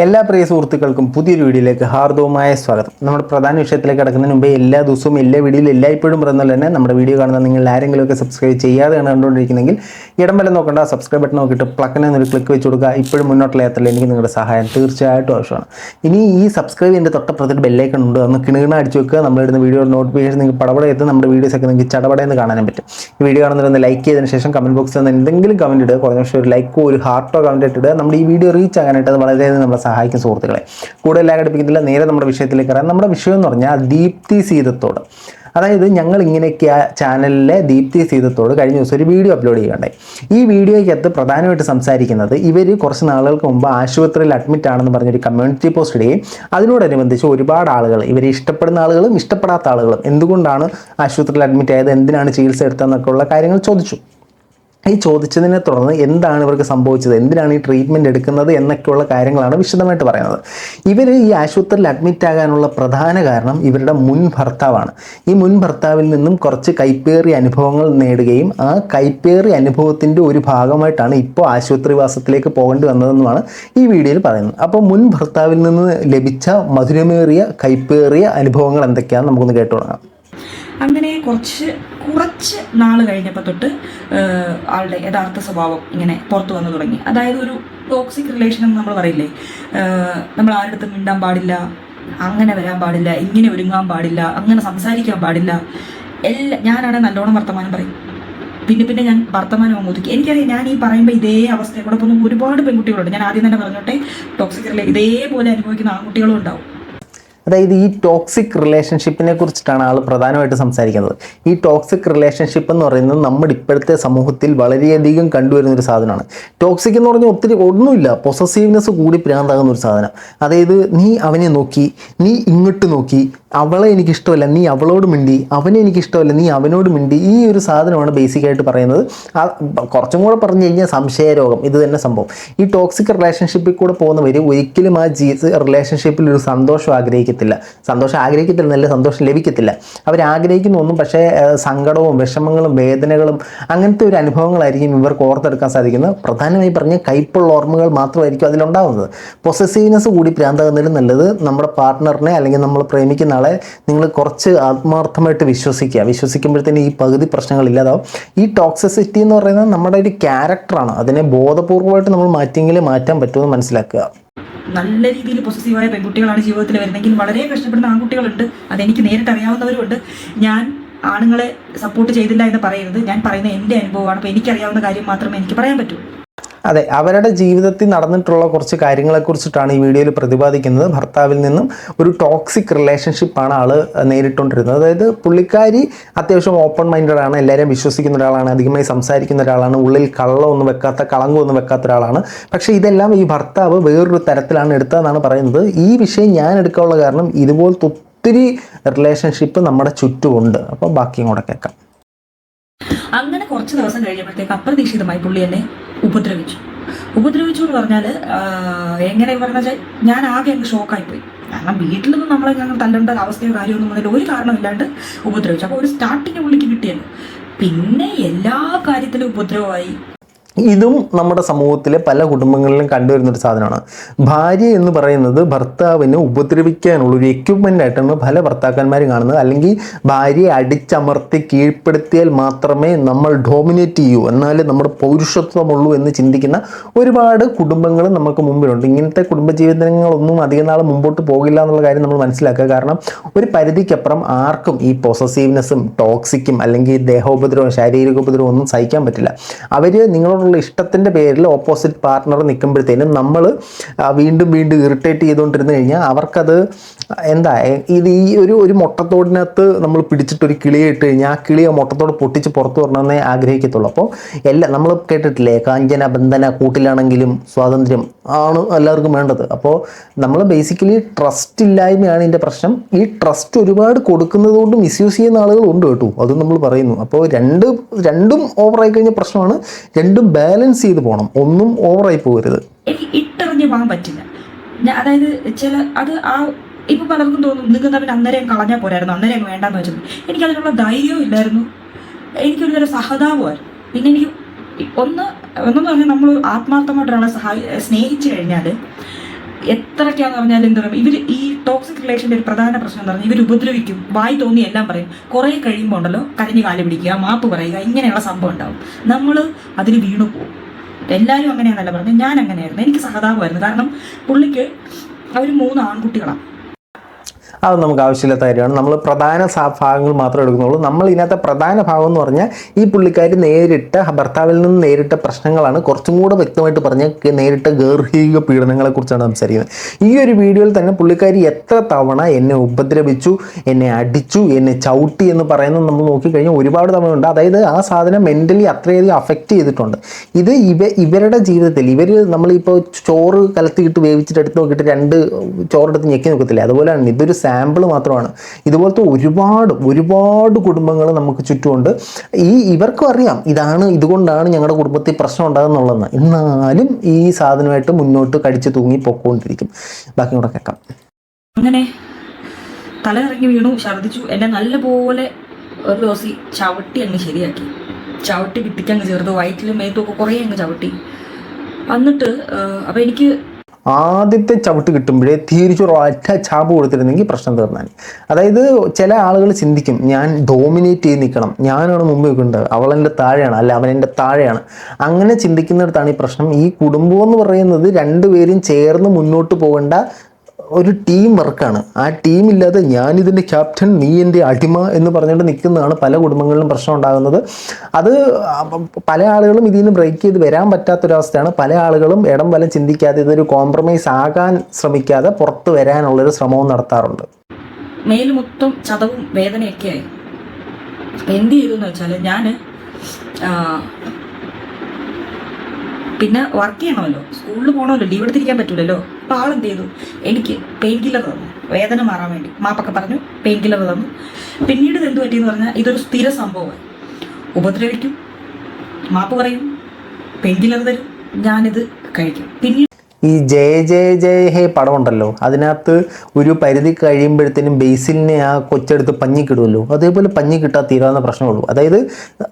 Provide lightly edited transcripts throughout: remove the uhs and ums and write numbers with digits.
എല്ലാ പ്രിയ സുഹൃത്തുക്കൾക്കും പുതിയൊരു വീഡിയോയിലേക്ക് ഹാർദവമായ സ്വാഗതം. നമ്മുടെ പ്രധാന വിഷയത്തിലേക്ക് കിടക്കുന്നതിന് മുമ്പേ എല്ലാ ദിവസവും എല്ലാ വീഡിയോയിലും എല്ലായ്പ്പോഴും പറയുന്നത് തന്നെ നമ്മുടെ വീഡിയോ കാണുന്ന നിങ്ങൾ ആരെങ്കിലുമൊക്കെ സബ്സ്ക്രൈബ് ചെയ്യാതെയാണ് കണ്ടുകൊണ്ടിരിക്കുന്നെങ്കിൽ ഇടം വരെ നോക്കേണ്ട സബ്സ്ക്രൈബ് ബട്ടൺ നോക്കിയിട്ട് പ്ലക്കിനെ ഒരു ക്ലിക്ക് വെച്ച് കൊടുക്കുക. ഇപ്പോഴും മുന്നോട്ടുള്ള യാത്രയിൽ എനിക്ക് നിങ്ങളുടെ സഹായം തീർച്ചയായിട്ടും ആവശ്യമാണ്. ഇനി ഈ സബ്സ്ക്രൈബ് ചെയ്യേണ്ട തൊട്ടപ്പുറത്തൊരു ബെല്ലൈക്കൺ ഉണ്ട്, അന്ന് കിണുകിണ അടിച്ചു വെക്കുക. നമ്മളിടുന്ന വീഡിയോ നോട്ടിഫിക്കേഷൻ നിങ്ങൾക്ക് പടപടെ എത്തും. നമ്മുടെ വീഡിയോസൊക്കെ നിങ്ങൾക്ക് ചടപടയെന്ന് കാണാനും പറ്റും. ഈ വീഡിയോ കാണുന്നവരൊന്ന് ലൈക്ക് ചെയ്തതിന് ശേഷം കമൻറ്റ് ബോക്സിൽ നിന്ന് എന്തെങ്കിലും കമൻറ്റ് ഇടുക. കുറഞ്ഞ പക്ഷേ ഒരു ലൈക്കോ ഒരു ഹാർട്ടോ കമൻറ്റ് ഇട്ടിടുക. നമ്മുടെ ഈ വീഡിയോ റീച്ച് ആകാനായിട്ട് അത് വളരെയധികം നമ്മളെ സഹായിക്കും സുഹൃത്തുക്കളെ. കൂടുതൽ ഘടിപ്പിക്കുന്നില്ല, നേരെ നമ്മുടെ വിഷയത്തിലേക്ക് പറയാം. നമ്മുടെ വിഷയം എന്ന് പറഞ്ഞാൽ ദീപ്തി സീതത്തോട്. അതായത് ഞങ്ങൾ ഇങ്ങനെയൊക്കെ ചാനലിലെ ദീപ്തി സീതത്തോട് കഴിഞ്ഞ ദിവസം ഒരു വീഡിയോ അപ്ലോഡ് ചെയ്യുകയുണ്ടായി. ഈ വീഡിയോയ്ക്കകത്ത് പ്രധാനമായിട്ട് സംസാരിക്കുന്നത് ഇവർ കുറച്ച് നാളുകൾക്ക് മുമ്പ് ആശുപത്രിയിൽ അഡ്മിറ്റ് ആണെന്ന് പറഞ്ഞൊരു കമ്മ്യൂണിറ്റി പോസ്റ്റ് ഇടുകയും അതിനോടനുബന്ധിച്ച് ഒരുപാട് ആളുകൾ, ഇവരെ ഇഷ്ടപ്പെടുന്ന ആളുകളും ഇഷ്ടപ്പെടാത്ത ആളുകളും എന്തുകൊണ്ടാണ് ആശുപത്രിയിൽ അഡ്മിറ്റ് ആയത്, എന്തിനാണ് ചികിത്സ എടുത്തതെന്നൊക്കെ ഉള്ള കാര്യങ്ങൾ ചോദിച്ചു. ഈ ചോദിച്ചതിനെ തുടർന്ന് എന്താണ് ഇവർക്ക് സംഭവിച്ചത്, എന്തിനാണ് ഈ ട്രീറ്റ്മെൻറ്റ് എടുക്കുന്നത് എന്നൊക്കെയുള്ള കാര്യങ്ങളാണ് വിശദമായിട്ട് പറയുന്നത്. ഇവർ ഈ ആശുപത്രിയിൽ അഡ്മിറ്റ് ആകാനുള്ള പ്രധാന കാരണം ഇവരുടെ മുൻ ഭർത്താവാണ്. ഈ മുൻ ഭർത്താവിൽ നിന്നും കുറച്ച് കൈപ്പേറിയ അനുഭവങ്ങൾ നേടുകയും ആ കൈപ്പേറിയ അനുഭവത്തിൻ്റെ ഒരു ഭാഗമായിട്ടാണ് ഇപ്പോൾ ആശുപത്രിവാസത്തിലേക്ക് പോകേണ്ടി വന്നതെന്നുമാണ് ഈ വീഡിയോയിൽ പറയുന്നത്. അപ്പോൾ മുൻ ഭർത്താവിൽ നിന്ന് ലഭിച്ച മധുരമേറിയ കൈപ്പേറിയ അനുഭവങ്ങൾ എന്തൊക്കെയാണെന്ന് നമുക്കൊന്ന് കേട്ടു തുടങ്ങാം. അങ്ങനെ കുറച്ച് നാൾ കഴിഞ്ഞപ്പോൾ തൊട്ട് ആളുടെ യഥാർത്ഥ സ്വഭാവം ഇങ്ങനെ പുറത്തു വന്നു തുടങ്ങി. അതായത് ഒരു ടോക്സിക് റിലേഷൻ എന്ന് നമ്മൾ പറയില്ലേ, നമ്മൾ ആരുടെ മിണ്ടാൻ പാടില്ല, അങ്ങനെ വരാൻ പാടില്ല, ഇങ്ങനെ ഒരുങ്ങാൻ പാടില്ല, അങ്ങനെ സംസാരിക്കാൻ പാടില്ല, ഞാനാണ് നല്ലോണം വർത്തമാനം പറയും. പിന്നെ ഞാൻ വർത്തമാനം ഒതുക്കി. എനിക്കറിയാം, ഞാൻ ഈ പറയുമ്പോൾ ഇതേ അവസ്ഥയെ കൂടെ പോകുന്ന ഒരുപാട് പെൺകുട്ടികളുണ്ട്. ഞാൻ ആദ്യം തന്നെ പറഞ്ഞോട്ടെ, ടോക്സിക് ഇതേപോലെ അനുഭവിക്കുന്ന ആൺകുട്ടികളും ഉണ്ടാവും. അതായത് ഈ ടോക്സിക് റിലേഷൻഷിപ്പിനെ കുറിച്ചിട്ടാണ് ആൾ പ്രധാനമായിട്ട് സംസാരിക്കുന്നത്. ഈ ടോക്സിക് റിലേഷൻഷിപ്പ് എന്ന് പറയുന്നത് നമ്മുടെ ഇപ്പോഴത്തെ സമൂഹത്തിൽ വളരെയധികം കണ്ടുവരുന്നൊരു സാധനമാണ്. ടോക്സിക് എന്ന് പറഞ്ഞാൽ ഒത്തിരി ഒന്നുമില്ല, പൊസസീവ്നെസ് കൂടി പ്രാന്താകുന്ന ഒരു സാധനം. അതായത് നീ അവനെ നോക്കി, നീ ഇങ്ങോട്ട് നോക്കി, അവളെ എനിക്കിഷ്ടമല്ല, നീ അവളോട് മിണ്ടി, അവനെ എനിക്കിഷ്ടമല്ല, നീ അവനോട് മിണ്ടി. ഈ ഒരു സാധനമാണ് ബേസിക്കായിട്ട് പറയുന്നത്. കുറച്ചും കൂടെ പറഞ്ഞു കഴിഞ്ഞാൽ സംശയരോഗം ഇത് തന്നെ സംഭവം. ഈ ടോക്സിക് റിലേഷൻഷിപ്പിൽ കൂടെ പോകുന്നവർ ഒരിക്കലും ആ റിലേഷൻഷിപ്പിൽ ഒരു സന്തോഷം ആഗ്രഹിക്കത്തില്ല, നല്ല സന്തോഷം ലഭിക്കത്തില്ല. അവരാഗ്രഹിക്കുന്ന ഒന്നും പക്ഷേ സങ്കടവും വിഷമങ്ങളും വേദനകളും അങ്ങനത്തെ ഒരു അനുഭവങ്ങളായിരിക്കും ഇവർക്ക് ഓർത്തെടുക്കാൻ സാധിക്കുന്നത്. പ്രധാനമായി പറഞ്ഞ് കൈപ്പുള്ള ഓർമ്മകൾ മാത്രമായിരിക്കും അതിലുണ്ടാകുന്നത്. പൊസസീവ്നെസ് കൂടി പ്രാന്താകുന്നതിലും നല്ലത് നമ്മുടെ പാർട്ട്ണറിനെ അല്ലെങ്കിൽ നമ്മൾ പ്രേമിക്കുന്ന ആളെ നിങ്ങൾ കുറച്ച് ആത്മാർത്ഥമായിട്ട് വിശ്വസിക്കുമ്പോഴത്തേന് ഈ പകുതി പ്രശ്നങ്ങൾ ഇല്ലാതാവും. ഈ ടോക്സിസിറ്റി എന്ന് പറയുന്നത് നമ്മുടെ ഒരു ക്യാരക്ടറാണ്. അതിനെ ബോധപൂർവമായിട്ട് നമ്മൾ മാറ്റിയെങ്കിലേ മാറ്റാൻ പറ്റുമെന്ന് മനസ്സിലാക്കുക. നല്ല രീതിയിൽ പൊസസീവായ പെൺകുട്ടികളാണ് ജീവിതത്തിൽ വരുന്നെങ്കിൽ വളരെ കഷ്ടപ്പെടുന്ന ആൺകുട്ടികളുണ്ട്. അതെനിക്ക് നേരിട്ട് അറിയാവുന്നവരുമുണ്ട്. ഞാൻ ആണുങ്ങളെ സപ്പോർട്ട് ചെയ്തില്ല എന്ന് പറയരുത്. ഞാൻ പറയുന്ന എൻ്റെ അനുഭവമാണ്. അപ്പോൾ എനിക്കറിയാവുന്ന കാര്യം മാത്രമേ എനിക്ക് പറയാൻ പറ്റൂ. അതെ, അവരുടെ ജീവിതത്തിൽ നടന്നിട്ടുള്ള കുറച്ച് കാര്യങ്ങളെക്കുറിച്ചിട്ടാണ് ഈ വീഡിയോയിൽ പ്രതിപാദിക്കുന്നത്. ഭർത്താവിൽ നിന്നും ഒരു ടോക്സിക് റിലേഷൻഷിപ്പാണ് ആൾ നേരിട്ടുകൊണ്ടിരുന്നത്. അതായത് പുള്ളിക്കാരി അത്യാവശ്യം ഓപ്പൺ മൈൻഡഡ് ആണ്, എല്ലാവരെയും വിശ്വസിക്കുന്ന ഒരാളാണ്, അധികമായി സംസാരിക്കുന്ന ഒരാളാണ്, ഉള്ളിൽ കളങ്കമൊന്നും വെക്കാത്ത ഒരാളാണ്. പക്ഷേ ഇതെല്ലാം ഈ ഭർത്താവ് വേറൊരു തരത്തിലാണ് എടുത്തതെന്നാണ് പറയുന്നത്. ഈ വിഷയം ഞാൻ എടുക്കാനുള്ള കാരണം ഇതുപോലത്തെ ഒത്തിരി റിലേഷൻഷിപ്പ് നമ്മുടെ ചുറ്റുമുണ്ട്. അപ്പോൾ ബാക്കിയും കൂടെ കേൾക്കാം. അങ്ങനെ കുറച്ച് ദിവസം കഴിഞ്ഞപ്പോഴത്തേക്ക് അപ്രതീക്ഷിതമായി പുള്ളി എന്നെ ഉപദ്രവിച്ചു എന്ന് പറഞ്ഞാൽ എങ്ങനെ പറഞ്ഞാൽ ഞാൻ ആകെ അങ്ങ് ഷോക്കായിപ്പോയി. കാരണം വീട്ടിലൊന്നും നമ്മളെ ഞങ്ങൾ തല്ലേണ്ട അവസ്ഥയോ കാര്യമൊന്നും വന്നില്ല, ഒരു കാരണമില്ലാണ്ട് ഉപദ്രവിച്ചു. അപ്പോൾ ഒരു സ്റ്റാർട്ടിങ് പുള്ളിക്ക് കിട്ടിയത്, പിന്നെ എല്ലാ കാര്യത്തിലും ഉപദ്രവമായി. ഇതും നമ്മുടെ സമൂഹത്തിലെ പല കുടുംബങ്ങളിലും കണ്ടുവരുന്നൊരു സാധനമാണ്. ഭാര്യ എന്ന് പറയുന്നത് ഭർത്താവിനെ ഉപദ്രവിക്കാനുള്ളൊരു എക്യുപ്മെൻ്റ് ആയിട്ടാണ് പല ഭർത്താക്കന്മാർ കാണുന്നത്. അല്ലെങ്കിൽ ഭാര്യയെ അടിച്ചമർത്തി കീഴ്പ്പെടുത്തിയാൽ മാത്രമേ നമ്മൾ ഡോമിനേറ്റ് ചെയ്യൂ, എന്നാലേ നമ്മുടെ പൗരുഷത്വമുള്ളൂ എന്ന് ചിന്തിക്കുന്ന ഒരുപാട് കുടുംബങ്ങൾ നമുക്ക് മുമ്പിലുണ്ട്. ഇങ്ങനത്തെ കുടുംബജീവിതങ്ങളൊന്നും അധികം നാൾ മുമ്പോട്ട് പോകില്ല എന്നുള്ള കാര്യം നമ്മൾ മനസ്സിലാക്കുക. കാരണം ഒരു പരിധിക്കപ്പുറം ആർക്കും ഈ പൊസസീവ്നെസ്സും ടോക്സിക്കും അല്ലെങ്കിൽ ദേഹോപദ്രവം ശാരീരിക ഉപദ്രവം ഒന്നും സഹിക്കാൻ പറ്റില്ല. അവർ നിങ്ങളോട് ഇഷ്ടത്തിൻ്റെ പേരിൽ ഓപ്പോസിറ്റ് പാർട്ട്ണർ നിൽക്കുമ്പോഴത്തേനും നമ്മൾ വീണ്ടും ഇറിറ്റേറ്റ് ചെയ്തുകൊണ്ടിരുന്നു കഴിഞ്ഞാൽ അവർക്കത് ഇത് ഈ ഒരു മുട്ടത്തോടിനകത്ത് നമ്മൾ പിടിച്ചിട്ടൊരു കിളിയെ ഇട്ട് കഴിഞ്ഞാൽ ആ കിളിയെ മുട്ടത്തോട് പൊട്ടിച്ച് പുറത്തു വരണമെന്നേ ആഗ്രഹിക്കത്തുള്ളൂ. അപ്പോൾ നമ്മൾ കേട്ടിട്ടില്ലേ, കാഞ്ചന ബന്ധന കൂട്ടിലാണെങ്കിലും സ്വാതന്ത്ര്യം ആണ് എല്ലാവർക്കും വേണ്ടത്. അപ്പോൾ നമ്മൾ ബേസിക്കലി ട്രസ്റ്റ് ഇല്ലായ്മയാണ് ഇതിൻ്റെ പ്രശ്നം. ഈ ട്രസ്റ്റ് ഒരുപാട് കൊടുക്കുന്നത് കൊണ്ട് മിസ്യൂസ് ചെയ്യുന്ന ആളുകളുണ്ട് കേട്ടോ, അത് നമ്മൾ പറയുന്നു. അപ്പോൾ രണ്ടും ഓവറായി കഴിഞ്ഞ പ്രശ്നമാണ്. രണ്ടും ബാലൻസ് ചെയ്ത് പോകണം, ഒന്നും ഓവറായി പോകരുത്. എനിക്ക് ഇട്ടെറിഞ്ഞ് പോകാൻ പറ്റില്ല. അതായത് ഇപ്പൊ പലർക്കും തോന്നും നിങ്ങൾക്ക് തമ്മിൽ അന്നേരം കളഞ്ഞാൽ പോരായിരുന്നു, അന്നേരം വേണ്ടെന്ന് വെച്ചത്. എനിക്കതിനുള്ള ധൈര്യവും ഇല്ലായിരുന്നു, എനിക്കൊരു തരം സഹതാപമായിരുന്നു. പിന്നെ എനിക്ക് ഒന്നെന്ന് പറഞ്ഞാൽ നമ്മൾ ആത്മാർത്ഥമായിട്ട് ഒരാളെ സ്നേഹിച്ചു കഴിഞ്ഞാൽ എത്രയൊക്കെയാന്ന് പറഞ്ഞാൽ എന്താ പറയുക, ഇവർ ഈ ടോക്സിക് റിലേഷൻ്റെ ഒരു പ്രധാന പ്രശ്നം എന്ന് പറഞ്ഞാൽ ഇവർ ഉപദ്രവിക്കും, വായി തോന്നി എല്ലാം പറയും. കുറേ കഴിയുമ്പോൾ ഉണ്ടല്ലോ കരഞ്ഞ് കാല് പിടിക്കുക, മാപ്പ് പറയുക, ഇങ്ങനെയുള്ള സംഭവം ഉണ്ടാവും. നമ്മൾ അതിന് വീണു പോകും. എല്ലാവരും അങ്ങനെയാണല്ല പറഞ്ഞത്, ഞാൻ അങ്ങനെയായിരുന്നു. എനിക്ക് സഹതാപമായിരുന്നു. കാരണം പുള്ളിക്ക് അവർ 3 ആൺകുട്ടികളാണ്. അത് നമുക്ക് ആവശ്യമില്ലാത്ത കാര്യമാണ്. നമ്മൾ പ്രധാന ഭാഗങ്ങൾ മാത്രമേ എടുക്കുന്നുള്ളൂ. നമ്മൾ ഇതിനകത്തെ പ്രധാന ഭാഗം എന്ന് പറഞ്ഞാൽ ഈ പുള്ളിക്കാരി ഭർത്താവിൽ നിന്ന് നേരിട്ട പ്രശ്നങ്ങളാണ്. കുറച്ചും കൂടെ വ്യക്തമായിട്ട് പറഞ്ഞാൽ നേരിട്ട ഗാർഹിക പീഡനങ്ങളെ കുറിച്ചാണ് സംസാരിക്കുന്നത്. ഈ ഒരു വീഡിയോയിൽ തന്നെ പുള്ളിക്കാരി എത്ര തവണ എന്നെ ഉപദ്രവിച്ചു, എന്നെ അടിച്ചു, എന്നെ ചവിട്ടി എന്ന് പറയുന്നത് നമ്മൾ നോക്കിക്കഴിഞ്ഞാൽ ഒരുപാട് തവണ ഉണ്ട്. അതായത് ആ സാധനം മെൻ്റലി അത്രയധികം അഫക്റ്റ് ചെയ്തിട്ടുണ്ട്. ഇത് ഇവരുടെ ജീവിതത്തിൽ നമ്മളിപ്പോൾ ചോറ് കലത്തിയിട്ട് വേവിച്ചിട്ട് എടുത്ത് നോക്കിയിട്ട് 2 ചോറെടുത്ത് ഞെക്കി നോക്കത്തില്ല, അതുപോലെയാണ് ഇതൊരു സാമ്പിൾ മാത്രമാണ്. ഇതുപോലത്തെ ഒരുപാട് കുടുംബങ്ങൾ നമുക്ക് ചുറ്റുമുണ്ട്. ഇവർക്കും അറിയാം ഇതുകൊണ്ടാണ് ഞങ്ങളുടെ കുടുംബത്തിൽ പ്രശ്നം ഉണ്ടാകുന്നുള്ളതെന്ന്. എന്നാലും ഈ സാധനമായിട്ട് മുന്നോട്ട് കടിച്ചു തൂങ്ങി പൊക്കോണ്ടിരിക്കും. ബാക്കി കൂടെ കേൾക്കാം. അങ്ങനെ തലയിറങ്ങി വീണു, ഛർദ്ദിച്ചു. എന്നെ നല്ലപോലെ ഒരു ദിവസം ചവിട്ടി അങ്ങ് ശരിയാക്കി. ചവിട്ടി ഭിത്തിക്കങ്ങ് ചേർത്ത്, വയറ്റിലും മേത്തൊക്കെ കുറേ അങ്ങ് ചവിട്ടി. എന്നിട്ട് അപ്പം എനിക്ക് ആദ്യത്തെ ചവിട്ട് കിട്ടുമ്പോഴേ തിരിച്ചൊരു ഒറ്റ ചാപ്പ് കൊടുത്തിരുന്നെങ്കിൽ പ്രശ്നം തീർന്നാൻ. അതായത് ചില ആളുകൾ ചിന്തിക്കും, ഞാൻ ഡോമിനേറ്റ് ചെയ്ത് നിൽക്കണം, ഞാനാണ് മുമ്പ് നിൽക്കേണ്ടത്, അവളെൻ്റെ താഴെയാണ്, അല്ല അവനെൻ്റെ താഴെയാണ്. അങ്ങനെ ചിന്തിക്കുന്നിടത്താണ് ഈ പ്രശ്നം. ഈ കുടുംബം എന്ന് പറയുന്നത് 2 പേരും ചേർന്ന് മുന്നോട്ട് പോകേണ്ട ഒരു ടീം വർക്കാണ്. ആ ടീമില്ലാതെ ഞാനിതിൻ്റെ ക്യാപ്റ്റൻ, നീ എൻ്റെ അടിമ എന്ന് പറഞ്ഞുകൊണ്ട് നിൽക്കുന്നതാണ് പല കുടുംബങ്ങളിലും പ്രശ്നം ഉണ്ടാകുന്നത്. അത് പല ആളുകളും ഇതിൽ നിന്ന് ബ്രേക്ക് ചെയ്ത് വരാൻ പറ്റാത്തൊരവസ്ഥയാണ്. പല ആളുകളും ഇടം വലം ചിന്തിക്കാതെ ഇതൊരു കോംപ്രമൈസ് ആകാൻ ശ്രമിക്കാതെ പുറത്ത് വരാനുള്ളൊരു ശ്രമവും നടത്താറുണ്ട്. മേല് മൊത്തം ചതവും വേദനയൊക്കെയായി. എന്ത് ചെയ്തു എന്ന് വെച്ചാൽ ഞാൻ പിന്നെ വർക്ക് ചെയ്യണമല്ലോ, സ്കൂളിൽ പോകണമല്ലോ, ലീവ് എടുത്തിരിക്കാൻ പറ്റൂലല്ലോ. അപ്പോൾ ആളെന്ത് ചെയ്തു, എനിക്ക് പെയിൻ കില്ലർ തന്നു, വേദന മാറാൻ വേണ്ടി. മാപ്പൊക്കെ പറഞ്ഞു, പെയിൻ കില്ലർ തന്നു. പിന്നീട് ഇത് എന്ത് പറ്റിയെന്ന് പറഞ്ഞാൽ ഇതൊരു സ്ഥിര സംഭവമായി. ഉപദ്രവിക്കും, മാപ്പ് പറയും, പെയിൻ കില്ലർ തരും, ഞാനിത് കഴിക്കും. പിന്നീട് ഈ ജയ ജയ ജയ ഹേ പടമുണ്ടല്ലോ, അതിനകത്ത് ഒരു പരിധി കഴിയുമ്പോഴത്തേനും ബേസിലിനെ ആ കൊച്ചെടുത്ത് പഞ്ഞി കിടുമല്ലോ, അതേപോലെ പഞ്ഞി കിട്ടാൻ തീരാവുന്ന പ്രശ്നമുള്ളൂ. അതായത്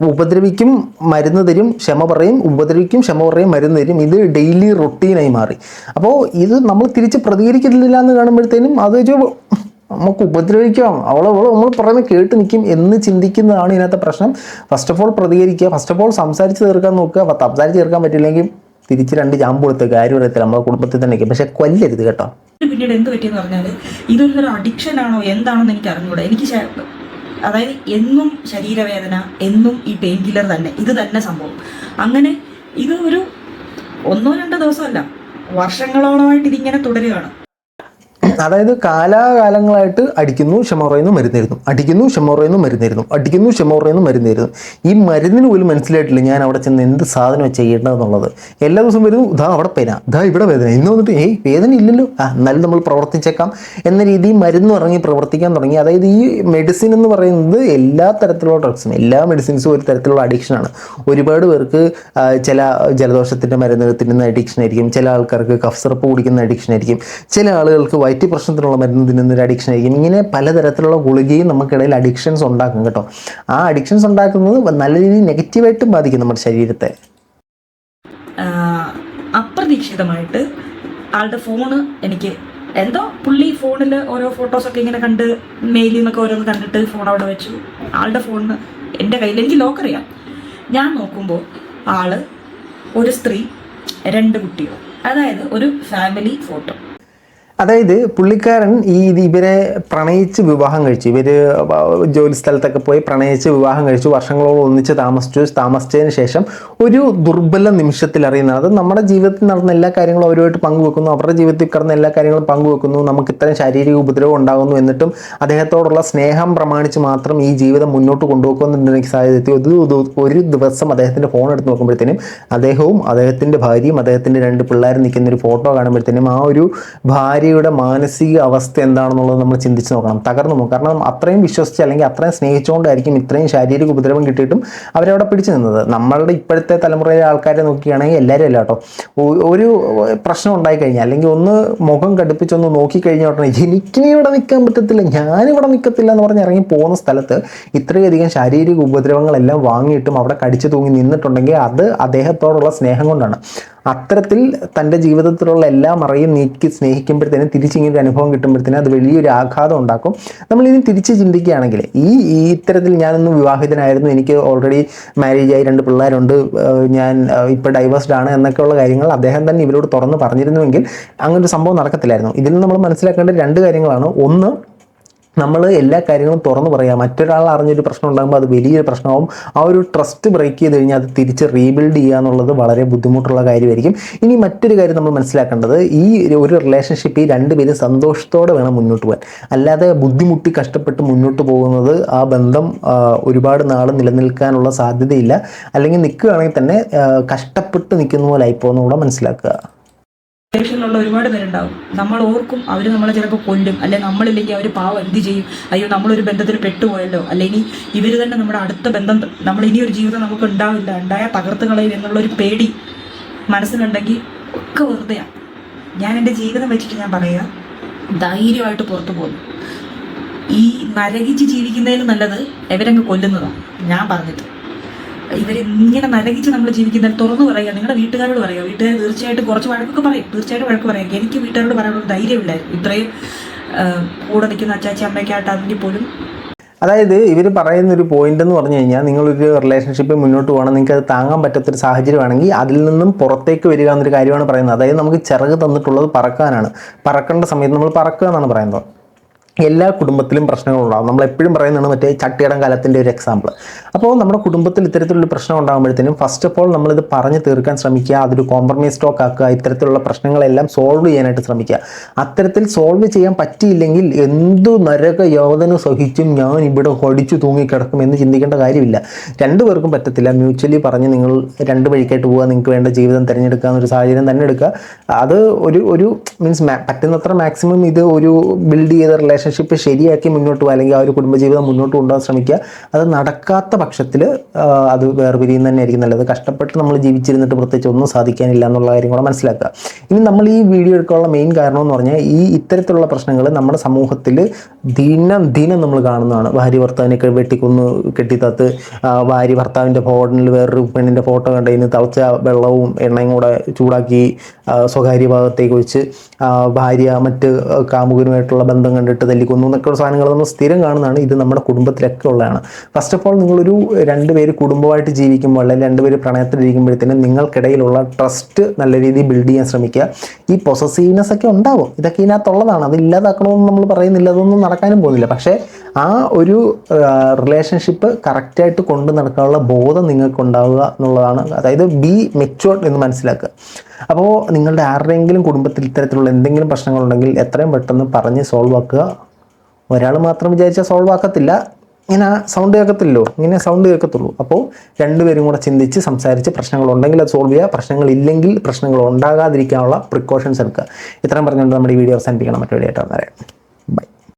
ഉപദ്രവിക്കും, മരുന്ന് തരും, ക്ഷമ പറയും, ഉപദ്രവിക്കും, ക്ഷമ പറയും, മരുന്ന് തരും. ഇത് ഡെയിലി റൊട്ടീനായി മാറി. അപ്പോൾ ഇത് നമ്മൾ തിരിച്ച് പ്രതികരിക്കുന്നില്ല എന്ന് കാണുമ്പോഴത്തേനും അത് നമുക്ക് ഉപദ്രവിക്കാം, നമ്മൾ പറയുന്നത് കേട്ട് നിൽക്കും എന്ന് ചിന്തിക്കുന്നതാണ് ഇതിനകത്തെ പ്രശ്നം. ഫസ്റ്റ് ഓഫ് ഓൾ പ്രതികരിക്കുക, ഫസ്റ്റ് ഓഫ് ഓൾ സംസാരിച്ച് തീർക്കാൻ നോക്കുക. സംസാരിച്ച് തീർക്കാൻ പറ്റില്ലെങ്കിൽ തിരിച്ച് 2 ജാമ്പ് കൊടുത്ത് കാര്യം അറിയത്തില്ല, നമ്മളെ കുടുംബത്തിൽ തന്നെ നിൽക്കും. പക്ഷെ കൊല്ലരുത് കേട്ടോ. പിന്നീട് എന്ത് പറ്റിയെന്ന് പറഞ്ഞാൽ ഇതൊരു അഡിക്ഷൻ ആണോ എന്താണെന്ന് എനിക്ക് അറിഞ്ഞൂടാ. എനിക്ക് അതായത് എന്നും ശരീരവേദന, എന്നും ഈ പെയിൻ കില്ലർ തന്നെ, ഇത് തന്നെ സംഭവം. അങ്ങനെ ഇത് ഒരു 1-2 ദിവസമല്ല, വർഷങ്ങളോളമായിട്ട് ഇതിങ്ങനെ തുടരുകയാണ്. അതായത് കാലാകാലങ്ങളായിട്ട് അടിക്കുന്നു, ക്ഷമ പറയുന്നു, മരുന്നിരുന്നു, അടിക്കുന്നു, ക്ഷമ പറയുന്നു, മരുന്നിരുന്നു, അടിക്കുന്നു, ക്ഷമ പറയുന്നു, മരുന്നിരുന്നു. ഈ മരുന്നിന് പോലും മനസ്സിലായിട്ടില്ല ഞാൻ അവിടെ ചെന്ന് എന്ത് സാധനം ചെയ്യേണ്ടതെന്നുള്ളത്. എല്ലാ ദിവസവും വരുന്നു, അവിടെ പേന, ഇവിടെ വേദന, ഇന്ന് വന്നിട്ട് വേദന ഇല്ലല്ലോ, എന്നാലും നമ്മൾ പ്രവർത്തിച്ചേക്കാം എന്ന രീതിയിൽ മരുന്ന് ഇറങ്ങി പ്രവർത്തിക്കാൻ തുടങ്ങി. അതായത് ഈ മെഡിസിൻ എന്ന് പറയുന്നത് എല്ലാ തരത്തിലുള്ള ഡ്രഗ്സും, എല്ലാ മെഡിസിൻസും ഒരു തരത്തിലുള്ള അഡിക്ഷനാണ്. ഒരുപാട് പേർക്ക് ചില ജലദോഷത്തിൻ്റെ മരുന്ന് തിന്നുന്ന അഡിക്ഷൻ ആയിരിക്കും, ചില ആൾക്കാർക്ക് കഫ് സിറപ്പ് കുടിക്കുന്ന അഡിക്ഷൻ ആയിരിക്കും, ചില ആളുകൾക്ക് വയറ്റ് പ്രശ്നത്തിനുള്ള മരുന്ന് തിന്നുന്നൊരു അഡിക്ഷൻ ആയിരിക്കും. ഇങ്ങനെ പലതരത്തിലുള്ള ഗുളികയും നമുക്കിടയിൽ അഡിക്ഷൻസ് ഉണ്ടാക്കും കേട്ടോ. ആ അഡിക്ഷൻസ് ഉണ്ടാക്കുന്നത് നല്ല രീതിയിൽ നെഗറ്റീവായിട്ടും ബാധിക്കും നമ്മുടെ ശരീരത്തെ. അപ്രതീക്ഷിതമായിട്ട് ആളുടെ ഫോണ് എനിക്ക് എന്തോ, പുള്ളി ഫോണിൽ ഓരോ ഫോട്ടോസൊക്കെ ഇങ്ങനെ കണ്ട്, മെയിലിൽ നിന്നൊക്കെ ഓരോന്ന് കണ്ടിട്ട് ഫോൺ അവിടെ വെച്ചു. ആളുടെ ഫോണിന് എൻ്റെ കയ്യിൽ, എനിക്ക് ലോക്കറിയാം. ഞാൻ നോക്കുമ്പോൾ ആള്, ഒരു സ്ത്രീ, 2 കുട്ടികൾ, അതായത് ഒരു ഫാമിലി ഫോട്ടോ. അതായത് പുള്ളിക്കാരൻ ഇവരെ പ്രണയിച്ച് വിവാഹം കഴിച്ചു. ഇവർ ജോലി സ്ഥലത്തൊക്കെ പോയി പ്രണയിച്ച് വിവാഹം കഴിച്ചു, വർഷങ്ങളോളം ഒന്നിച്ച് താമസിച്ചതിന് ശേഷം ഒരു ദുർബല നിമിഷത്തിൽ അറിയുന്നത്, അത് നമ്മുടെ ജീവിതത്തിൽ നടന്ന എല്ലാ കാര്യങ്ങളും അവരുമായിട്ട് പങ്കുവെക്കുന്നു, അവരുടെ ജീവിതത്തിൽ കിടന്ന എല്ലാ കാര്യങ്ങളും പങ്കുവെക്കുന്നു, നമുക്ക് ഇത്തരം ശാരീരിക ഉപദ്രവം ഉണ്ടാകുന്നു, എന്നിട്ടും അദ്ദേഹത്തോടുള്ള സ്നേഹം പ്രമാണിച്ച് മാത്രം ഈ ജീവിതം മുന്നോട്ട് കൊണ്ടുപോകുന്നതിന് സാധ്യത. ഒരു ദിവസം അദ്ദേഹത്തിൻ്റെ ഫോൺ എടുത്ത് നോക്കുമ്പോഴത്തേനും അദ്ദേഹവും അദ്ദേഹത്തിൻ്റെ ഭാര്യയും അദ്ദേഹത്തിൻ്റെ 2 പിള്ളേരും നിൽക്കുന്ന ഒരു ഫോട്ടോ കാണുമ്പോഴത്തേനും ആ ഒരു ഭാര്യയുടെ മാനസിക അവസ്ഥ എന്താണെന്നുള്ളത് നമ്മൾ ചിന്തിച്ച് നോക്കണം, തകർന്നു പോകും. കാരണം അത്രയും വിശ്വസിച്ച് അല്ലെങ്കിൽ അത്രയും സ്നേഹിച്ചുകൊണ്ടായിരിക്കും ഇത്രയും ശാരീരിക ഉപദ്രവം കിട്ടിയിട്ടും അവരവിടെ പിടിച്ചു നിന്നത്. നമ്മളുടെ ഇപ്പോഴത്തെ തലമുറയിലെ ആൾക്കാരെ നോക്കുകയാണെങ്കിൽ എല്ലാവരും അല്ല കേട്ടോ, ഒരു പ്രശ്നം ഉണ്ടായിക്കഴിഞ്ഞാൽ അല്ലെങ്കിൽ ഒന്ന് മുഖം കടുപ്പിച്ചൊന്ന് നോക്കിക്കഴിഞ്ഞാൽ ഉടനെ എനിക്കിനി ഇവിടെ നിൽക്കാൻ പറ്റത്തില്ല, ഞാനിവിടെ നിൽക്കത്തില്ല എന്ന് പറഞ്ഞ് ഇറങ്ങി പോകുന്ന സ്ഥലത്ത് ഇത്രയധികം ശാരീരിക ഉപദ്രവങ്ങളെല്ലാം വാങ്ങിയിട്ടും അവിടെ കടിച്ചു തൂങ്ങി നിന്നിട്ടുണ്ടെങ്കിൽ അത് അദ്ദേഹത്തോടുള്ള സ്നേഹം കൊണ്ടാണ്. അത്തരത്തിൽ തൻ്റെ ജീവിതത്തിലുള്ള എല്ലാ മറയും നീക്കി സ്നേഹിക്കുമ്പോഴത്തേനും തിരിച്ചിങ്ങനൊരു അനുഭവം കിട്ടുമ്പോഴത്തേനും അത് വലിയൊരു ആഘാതം ഉണ്ടാക്കും. നമ്മളിനി തിരിച്ച് ചിന്തിക്കുകയാണെങ്കിൽ ഇത്തരത്തിൽ ഞാനൊന്ന് വിവാഹിതനായിരുന്നു, എനിക്ക് ഓൾറെഡി മാരേജ് ആയി 2 പിള്ളേരുണ്ട്, ഞാൻ ഇപ്പോൾ ഡൈവേഴ്സ്ഡ് ആണ് എന്നൊക്കെയുള്ള കാര്യങ്ങൾ അദ്ദേഹം തന്നെ ഇവരോട് തുറന്ന് പറഞ്ഞിരുന്നുവെങ്കിൽ അങ്ങനൊരു സംഭവം നടക്കത്തില്ലായിരുന്നു. ഇതിൽ നിന്ന് നമ്മൾ മനസ്സിലാക്കേണ്ട 2 കാര്യങ്ങളാണ്. ഒന്ന്, നമ്മൾ എല്ലാ കാര്യങ്ങളും തുറന്നു പറയുക. മറ്റൊരാൾ അറിഞ്ഞൊരു പ്രശ്നം ഉണ്ടാകുമ്പോൾ അത് വലിയൊരു പ്രശ്നമാവും. ആ ഒരു ട്രസ്റ്റ് ബ്രേക്ക് ചെയ്ത് കഴിഞ്ഞാൽ അത് തിരിച്ച് റീബിൽഡ് ചെയ്യുക എന്നുള്ളത് വളരെ ബുദ്ധിമുട്ടുള്ള കാര്യമായിരിക്കും. ഇനി മറ്റൊരു കാര്യം നമ്മൾ മനസ്സിലാക്കേണ്ടത്, ഈ ഒരു റിലേഷൻഷിപ്പ് 2 പേരും സന്തോഷത്തോടെ വേണം മുന്നോട്ട് പോകാൻ. അല്ലാതെ ബുദ്ധിമുട്ടി കഷ്ടപ്പെട്ട് മുന്നോട്ട് പോകുന്നത് ആ ബന്ധം ഒരുപാട് നാൾ നിലനിൽക്കാനുള്ള സാധ്യതയില്ല. അല്ലെങ്കിൽ നിൽക്കുകയാണെങ്കിൽ തന്നെ കഷ്ടപ്പെട്ട് നിൽക്കുന്ന പോലെ ആയിപ്പോകുന്ന കൂടെ മനസ്സിലാക്കുക. ുള്ള ഒരുപാട് പേരുണ്ടാവും. നമ്മൾ ഓർക്കും അവർ നമ്മളെ ചിലപ്പോൾ കൊല്ലും, അല്ലെങ്കിൽ നമ്മളില്ലെങ്കിൽ അവർ പാവം എന്ത് ചെയ്യും, അയ്യോ നമ്മളൊരു ബന്ധത്തിൽ പെട്ടുപോയല്ലോ, അല്ലെങ്കിൽ ഇവർ തന്നെ നമ്മുടെ അടുത്ത ബന്ധം, നമ്മൾ ഇനിയൊരു ജീവിതം നമുക്ക് ഉണ്ടാവില്ല, ഉണ്ടായാൽ തകർത്ത് കളയും എന്നുള്ളൊരു പേടി മനസ്സിലുണ്ടെങ്കിൽ ഒക്കെ വെറുതെയാണ്. ഞാൻ എൻ്റെ ജീവിതം വെച്ചിട്ട് ഞാൻ പറയുക, ധൈര്യമായിട്ട് പുറത്തു പോകുന്നു. ഈ നരകിച്ച് ജീവിക്കുന്നതിന് നല്ലത് ഇവരങ്ങ് കൊല്ലുന്നതാണ്. ഞാൻ പറഞ്ഞിട്ട് ഇവരിങ്ങനെ നരകിച്ച് നമ്മൾ ജീവിക്കുന്നതിൽ തുറന്നു പറയുക, നിങ്ങളുടെ വീട്ടുകാരോട് പറയുക. വീട്ടുകാർ തീർച്ചയായിട്ടും കുറച്ച് വഴക്കൊക്കെ പറയും, തീർച്ചയായിട്ടും വഴക്ക് പറയാം. എനിക്ക് വീട്ടുകാരോട് പറയാനുള്ള ധൈര്യമില്ലായിരുന്നു. ഇത്രയും കൂടെ നിൽക്കുന്ന അച്ചാച്ചി അമ്മയ്ക്കായിട്ടാണെങ്കിൽ പോലും. അതായത് ഇവർ പറയുന്നൊരു പോയിന്റ് എന്ന് പറഞ്ഞു കഴിഞ്ഞാൽ, നിങ്ങളൊരു റിലേഷൻഷിപ്പ് മുന്നോട്ട് പോകണം, നിങ്ങൾക്ക് അത് താങ്ങാൻ പറ്റാത്തൊരു സാഹചര്യമാണെങ്കിൽ അതിൽ നിന്നും പുറത്തേക്ക് വരിക എന്നൊരു കാര്യമാണ് പറയുന്നത്. അതായത് നമുക്ക് ചിറക് തന്നിട്ടുള്ളത് പറക്കാനാണ്. പറക്കേണ്ട സമയത്ത് നമ്മൾ പറക്കുക എന്നാണ് പറയുന്നത്. എല്ലാ കുടുംബത്തിലും പ്രശ്നങ്ങളുണ്ടാകും. നമ്മൾ എപ്പോഴും പറയുന്നതാണ് മറ്റേ ചട്ടിയടം കാലത്തിൻ്റെ ഒരു എക്സാമ്പിൾ. അപ്പോൾ നമ്മുടെ കുടുംബത്തിൽ ഇത്തരത്തിലുള്ള പ്രശ്നം ഉണ്ടാകുമ്പോഴത്തേനും ഫസ്റ്റ് ഓഫ് ഓൾ നമ്മളിത് പറഞ്ഞ് തീർക്കാൻ ശ്രമിക്കുക, അതൊരു കോംപ്രമൈസ് ടോക്ക് ആക്കുക, ഇത്തരത്തിലുള്ള പ്രശ്നങ്ങളെല്ലാം സോൾവ് ചെയ്യാനായിട്ട് ശ്രമിക്കുക. അത്തരത്തിൽ സോൾവ് ചെയ്യാൻ പറ്റിയില്ലെങ്കിൽ എന്തു നരക യാതന സഹിച്ചും ഞാൻ ഇവിടെ കടിച്ചു തൂങ്ങിക്കിടക്കും എന്ന് ചിന്തിക്കേണ്ട കാര്യമില്ല. 2 പേർക്കും പറ്റത്തില്ല. മ്യൂച്വലി പറഞ്ഞ് നിങ്ങൾ 2 വഴിക്കായിട്ട് പോവുക, നിങ്ങൾക്ക് വേണ്ട ജീവിതം തിരഞ്ഞെടുക്കുക എന്നൊരു സാഹചര്യം തന്നെ എടുക്കുക. അത് ഒരു മീൻസ് പറ്റുന്നത്ര മാക്സിമം ഇത് ഒരു ബിൽഡ് ചെയ്ത റിലേഷൻഷിപ്പ് ശരിയാക്കി മുന്നോട്ട് പോകുക, അല്ലെങ്കിൽ ആ ഒരു കുടുംബജീവിതം മുന്നോട്ട് കൊണ്ടുപോകാൻ ശ്രമിക്കുക. അത് നടക്കാത്ത പക്ഷത്തിൽ അത് വേർപിരിയുന്നത് തന്നെ ആയിരിക്കും നല്ലത്. കഷ്ടപ്പെട്ട് നമ്മൾ ജീവിച്ചിരുന്നിട്ട് പ്രത്യേകിച്ച് ഒന്നും സാധിക്കാനില്ല എന്നുള്ള കാര്യം കൂടെ മനസ്സിലാക്കുക. ഇനി നമ്മൾ ഈ വീഡിയോ എടുക്കാനുള്ള മെയിൻ കാരണം എന്ന് പറഞ്ഞാൽ, ഇത്തരത്തിലുള്ള പ്രശ്നങ്ങൾ നമ്മുടെ സമൂഹത്തിൽ ദിനം നമ്മൾ കാണുന്നതാണ്. ഭാര്യ ഭർത്താവിനെ വെട്ടിക്കൊന്ന് കെട്ടിത്തത്ത്, ഭാര്യ ഭർത്താവിൻ്റെ ഫോണിൽ വേറൊരു പെണ്ണിൻ്റെ ഫോട്ടോ കണ്ടതിന് തിളച്ച വെള്ളവും എണ്ണയും കൂടെ ചൂടാക്കി സ്വകാര്യ ഭാഗത്തേക്ക് വെച്ച് ഭാര്യ മറ്റ് കാമുകനുമായിട്ടുള്ള ബന്ധം കണ്ടിട്ട് തല്ലിക്കൊന്നു എന്നൊക്കെയുള്ള സാധനങ്ങൾ നമ്മൾ സ്ഥിരം കാണുന്നതാണ്. ഇത് നമ്മുടെ കുടുംബത്തിലൊക്കെ ഉള്ളതാണ്. ഫസ്റ്റ് ഓഫ് ഓൾ നിങ്ങളൊരു 2 പേര് കുടുംബമായിട്ട് ജീവിക്കുമ്പോൾ, അല്ലെങ്കിൽ 2 പേര് പ്രണയത്തിലിരിക്കുമ്പോഴത്തേനും നിങ്ങൾക്കിടയിലുള്ള ട്രസ്റ്റ് നല്ല രീതിയിൽ ബിൽഡ് ചെയ്യാൻ ശ്രമിക്കുക. ഈ പൊസസീവ്നെസ് ഒക്കെ ഉണ്ടാവും, ഇതൊക്കെ ഇതിനകത്തുള്ളതാണ്. അത് ഇല്ലാതാക്കണമെന്ന് നമ്മൾ പറയുന്നില്ല, അതൊന്നും നടക്കാനും പോകുന്നില്ല. പക്ഷേ ആ ഒരു റിലേഷൻഷിപ്പ് കറക്റ്റായിട്ട് കൊണ്ട് നടക്കാനുള്ള ബോധം നിങ്ങൾക്ക് ഉണ്ടാവുക എന്നുള്ളതാണ്. അതായത് ബി മെച്യൂർഡ് എന്ന് മനസ്സിലാക്കുക. അപ്പോൾ നിങ്ങളുടെ ആരുടെയെങ്കിലും കുടുംബത്തിൽ ഇത്തരത്തിലുള്ള എന്തെങ്കിലും പ്രശ്നങ്ങളുണ്ടെങ്കിൽ എത്രയും പെട്ടെന്ന് പറഞ്ഞ് സോൾവ് ആക്കുക. ഒരാൾ മാത്രം വിചാരിച്ചാൽ സോൾവ് ആക്കത്തില്ല. ഇങ്ങനെ സൗണ്ട് കേൾക്കത്തില്ലോ, ഇങ്ങനെ സൗണ്ട് കേൾക്കത്തുള്ളൂ. അപ്പോൾ 2 പേരും കൂടെ ചിന്തിച്ച് സംസാരിച്ച് പ്രശ്നങ്ങളുണ്ടെങ്കിൽ അത് സോൾവ് ചെയ്യുക, പ്രശ്നങ്ങളില്ലെങ്കിൽ പ്രശ്നങ്ങൾ ഉണ്ടാകാതിരിക്കാനുള്ള പ്രിക്കോഷൻസ് എടുക്കുക. ഇത്രയും പറഞ്ഞുകൊണ്ട് നമ്മുടെ ഈ വീഡിയോ അവസാനിപ്പിക്കണം. മറ്റൊരു വീഡിയോ ആയിട്ട് വന്നേരം.